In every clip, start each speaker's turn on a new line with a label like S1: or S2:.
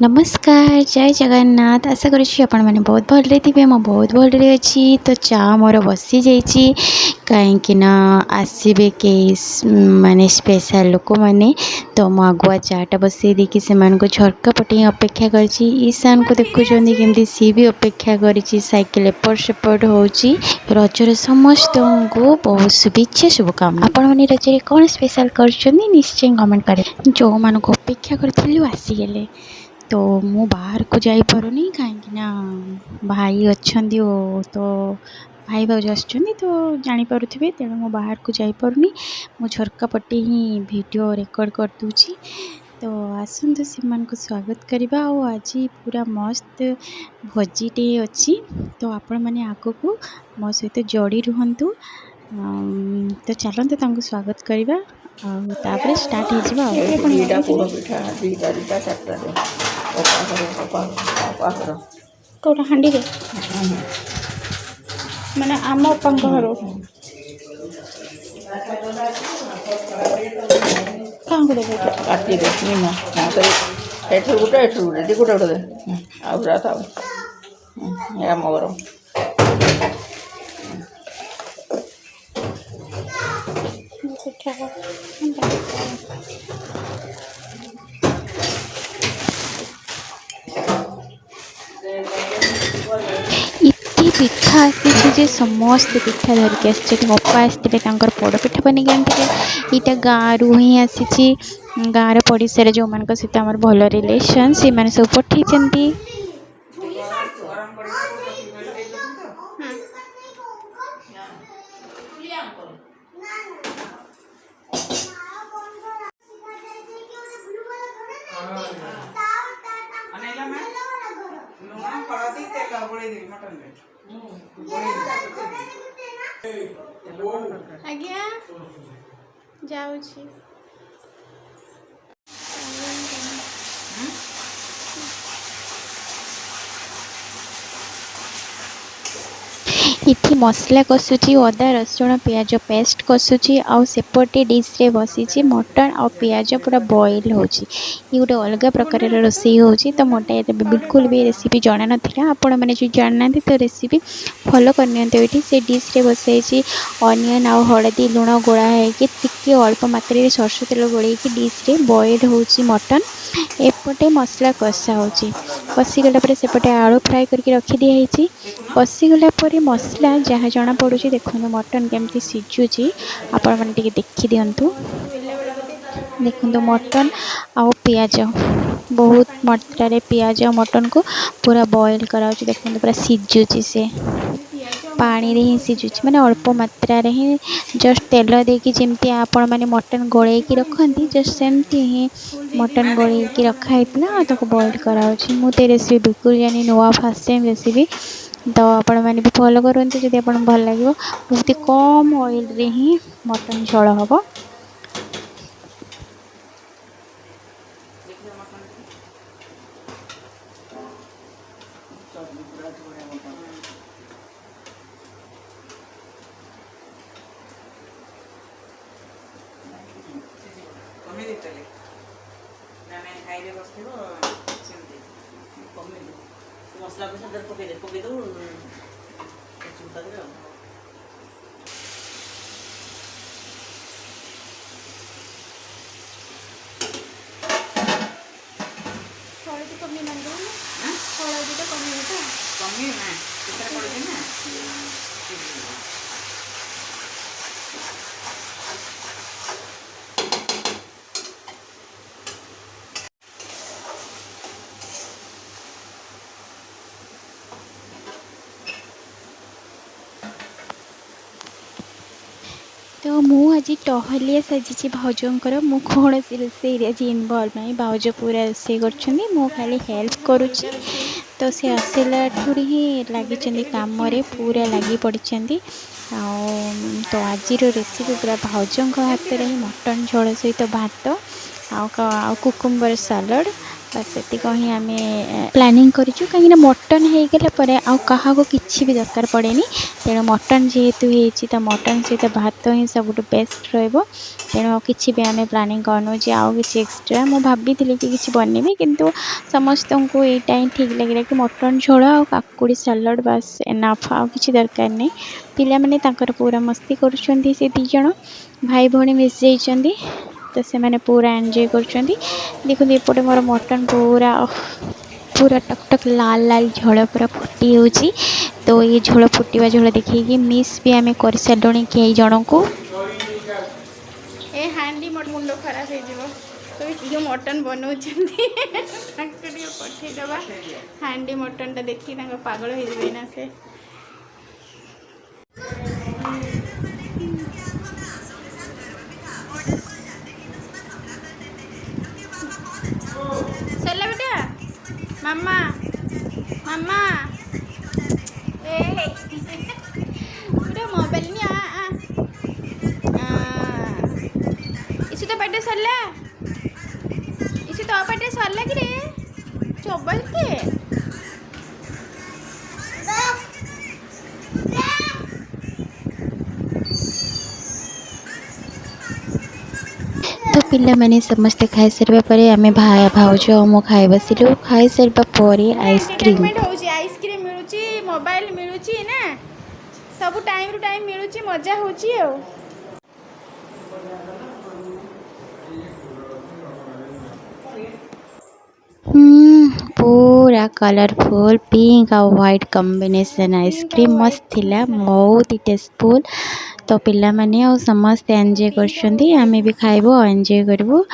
S1: नमस्कार जय जगन्नाथ आशा करुँची आपण मैंने बहुत भलरे थे मो बहुत भलरे अच्छी तो चा मोर बसी जाइए कहीं आसबे कई माने स्पेशल लोक मैंने तो मो आगुआ चाटा बसई देकी से झरका पटे अपेक्षा कर ईशान को देखुं केमती सी भी अपेक्षा कर साइकिल एपट सेपट हो रजर समस्त को बहुत शुभेच्छा शुभकामना। आपण मैंने रजरे कौन स्पेशल कर निश्चय कमेंट करें जो मान अपेक्षा करूँ आसीगले तो मु बाहर को जाई पारुनी कहीं भाई अच्छा तो भाई भाज आसुच्चंदी तो जानी पारुथिबे तेणु मु बाहर को जाई पारुनी मु झरका पट्टे ही वीडियो रिकॉर्ड कर दूची तो आसंतु सीमान को स्वागत करवा आज पूरा मस्त भोजीटे अच्छी तो आपण माने आगो को मो सहित जोड़ी रुहंतु तो चलते तांको स्वागत करवा तापर स्टार्ट हो कौटा हाँडी माने आम अपांक घर कहाँ को देबे
S2: काटी दे निम एठर गोटे दी गोटे गोटे दे आउरा था या मगर
S1: पिठा इतनी पिठा आसी समस्त पिठा धरिक आसी अप्पा आसते पड़ पिठा बन यहाँ गाँव ही आसी गाँव पड़ोसा जो मान सहित आम भल रिलेसन से मैंने सब पठे आज्ञा जाऊँ इति मसला कषुची अदा रसुण पियाज पेस्ट कषुची आउ सेपटे डिश रे बसी मटन आ पियाज पूरा बॉईल होची ये गोटे अलग प्रकार रोसई होची तो मोटे बिल्कुल भी रेसिपी जाना नाथिला आपण माने जो जानना तो रेसिपी फॉलो करनी से डिश रे बसाई अनियन आ हलदी लुण गोड़ा है टिके अल्प मात्रा सरसों तेल गोल डिश रे बॉईल होची मटन एपटे मसला कषा होची कषिगला सेपटे आलू फ्राए करके रखी दिखाई कषिगला मसला जहाँ जना पड़ू देखो मटन केमती सीझुची आपण मैंने टिके देखी दिंतु देखो मटन आ पियाज बहुत मात्रा रे पियाज मटन को पूरा बॉईल करा देखो पूरा सीझुची से पानी रे ही सीझुची माने अल्प मात्रा रे ही जस्ट तेल देकी जेमती आपण माने मटन गोळे की रखंती जस्ट सेमती ही मटन गोळे की रखा हेतला ताको बॉईल करा मु ते रेसिपी बिल्कुल जानी नुआ फर्स्ट टाइम रेसिपी तो आपण मैंने भी फॉलो करते जब आपन भल लगे बहुत कम ऑयल रे ही मटन झोल हम
S2: मसला को सब पकई दो
S1: हळदी कमी लगे हळदी तो कमी है
S2: कमी ना कितना पड़े ना
S1: तो मुझे टहलिया साजी भाउजर मु कौन रोसे आज इनवल्व ना भाउज पूरा रोसे कर खाली हेल्प करुच्ची तो सी आसला ही लगी कम पूरा लगी पड़ी तो आज रेसिपी पूरा भाउजों हाथ में ही मटन झोल सहित भात आ कुकुम्बर सालड बस सेतिक ही आम प्लानिंग करूँ कहीं मटन हो गला आउ क्या किसी भी दरकार पड़े तेणु मटन जेहेतु होती तो मटन सहित भात ही सब बेस्ट रेणु किसी भी आम प्लानिंग करनु आउ कि एक्सट्रा मुझे भाभी कि किसी बनइबी किंतु समस्त को यहीटा ही ठीक लगे कि मटन झोल आ काकुड़ी सालड बास एनाफ आउ कि दरकार नहीं पिला माने पूरा मस्ती करुँच से दीज भाई भौणी मिस जाइंट तो से मैंने पूरा एंजॉय कर देखो एपटे मोर मटन पूरा पूरा टकटक लाल लाल झोल पूरा फुटी होची तो ये झोल फुटवा झोल देखिए मिस भी आम कर सारे कई जन को ए हांडी मोर मुंड खराब हो तो जो मटन बनाऊँगी पठेदबा हांडी मटन टा देखी पागल हो ना से सरला बेटा मामा मामा ए बेटा मोबाइल नहीं इसी तो पेटे सरला इसी तो पेटे सरला कि रे चौबल के तो पिला माने समस्ते खाई सारा पर आम भाई भाउज मो खाई बसिलु खाई सारा पर आइसक्रीम आइसक्रीम मिलूची मोबाइल मिलूची ना सब टाइम रु टाइम मिलूची मजा होची आ पूरा कलरफुल पिंक और व्हाइट कॉम्बिनेशन आइसक्रीम मस्त थिला बहुत ही टेस्टफुल तो पिला माने और समस्त एंजॉय करछंती आमे भी खाइबो एंजॉय करबो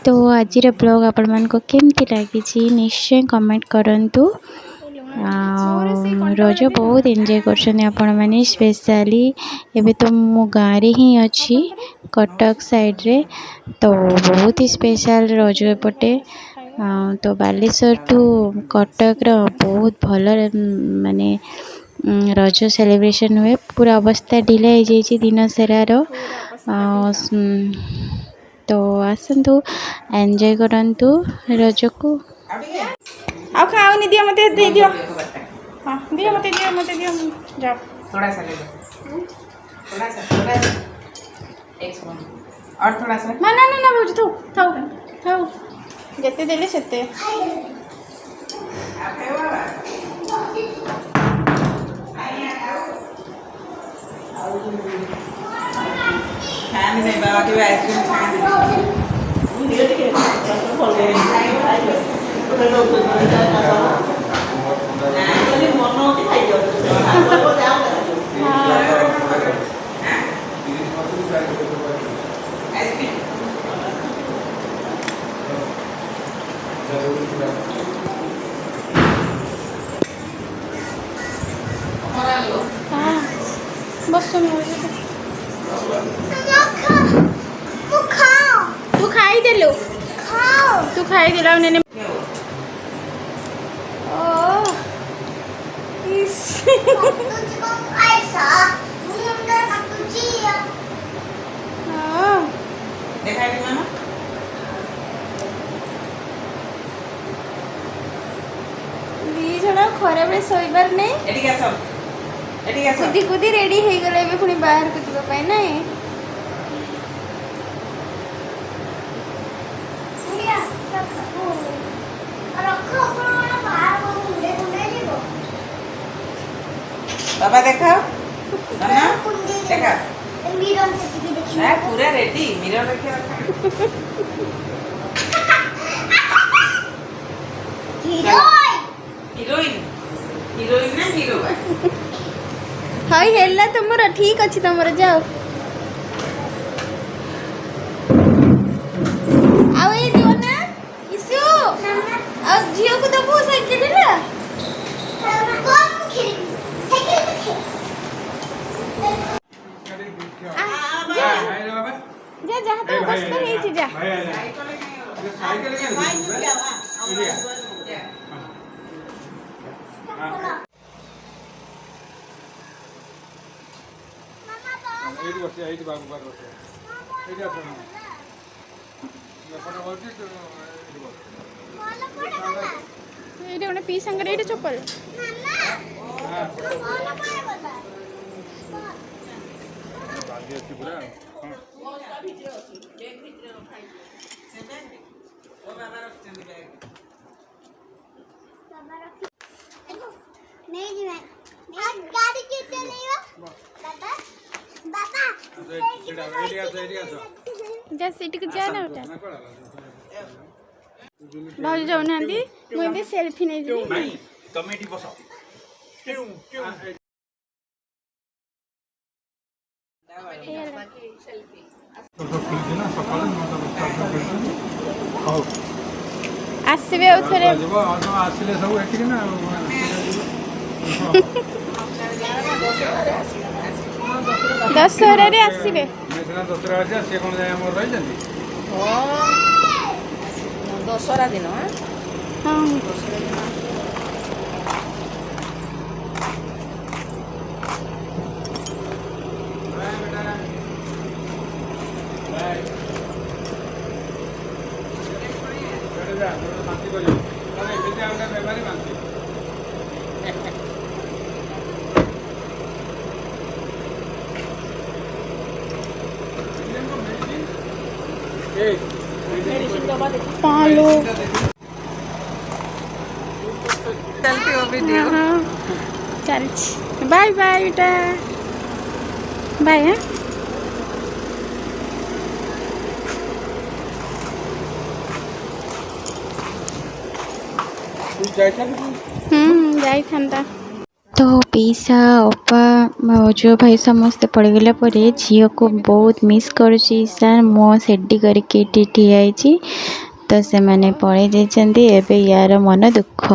S1: तो आज ब्लॉग आपण मान को केमती लगी निश्चय कमेंट करंतु रज बहुत एंजॉय करछनी आपण माने स्पेशली एबे तो मो गाँव रे ही अच्छी कटक साइड रे तो बहुत ही स्पेशल रज एपटे तो बालेश्वर टू कटक रो बहुत भल माने रज सेलिब्रेशन हुए पूरा अवस्था ढिला हो जाइए दिन सारार तो आसतु एंजॉय करंतु रज को आ खाओनी दियो मते दे दियो हां दियो मते दियो जाओ
S2: थोड़ा सा ले लो थोड़ा सा एक स्पून और थोड़ा सा
S1: ना ना ना ना बुझ तू थाओ थाओ जते देले सेते
S2: खाने नहीं बाबा की आइसक्रीम खाने
S1: बस तू खाई देलु तू खाई देला ने खरा बेले शोबार नहीं कुदी कुदी रेडी हो गले पुणी बाहर को जावाई ना
S2: बाबा देखा देखा पूरा रेडी मिरर रखे हिरोइन हिरोइन ना हीरो
S1: हाय हेला तुमरा ठीक अछि तुमरा जाओ आउ ए दियो ना इसु आ जियो को दबो साइकिल ना जा जा तो बस तो नहीं छी जा
S3: साइकिल एटी बस एटी बाबू बार बस एटी आसो ना फोटो होची एटी बस
S4: ଏଇଟା ଗୋଟେ ପି ସାଙ୍ଗରେ ଏଇଟା ଚପଲ
S3: ବାଜି ଅଛି ପୁରା ହଁ
S5: नहीं जी मैं आज गाड़ी क्यों चलेगा बाबा बाबा
S3: ସେଟା ଏଇଠି ଆସ
S4: ଯା ସେଇଠିକୁ ଯା ନା ଓଟା
S3: ନା କଣ
S4: ଭାଉଜ ଯାଉନାହାନ୍ତି ମୁଁ ଏବେ ସେଲ୍ଫି ନେଇଯିବି
S3: ନାଇଁ ତମେ ଏଠି ବସ
S4: ଆସିବେ ଆଉ ଥରେ
S3: ଆସିଲେ ସବୁ ଏଠିକି ନା
S4: ଦଶହରାରେ ଆସିବେ
S3: ଦଶହରା ଅଛି ସିଏ କ'ଣ ଯାଇ ଆମର ରହିଛନ୍ତି
S2: ଦଶହରା ଦିନ
S4: ହଁ
S3: ଶାନ୍ତି କରିବ ଏମିତି ଆଉ ଗୋଟେ ବେମାରୀ ବାନ୍ତି
S4: पालो
S2: चलती हो वीडियो
S4: चल बाय बाय बेटा बाय हाँ जाइथान्ता
S1: तो पीसा अपा भाउज भाई समस्ते पड़गला पर झील को बहुत मिस करुच्ची सर मो सेडी करके ठिया तो से मैंने पड़े जाइए एवं यार मन दुख।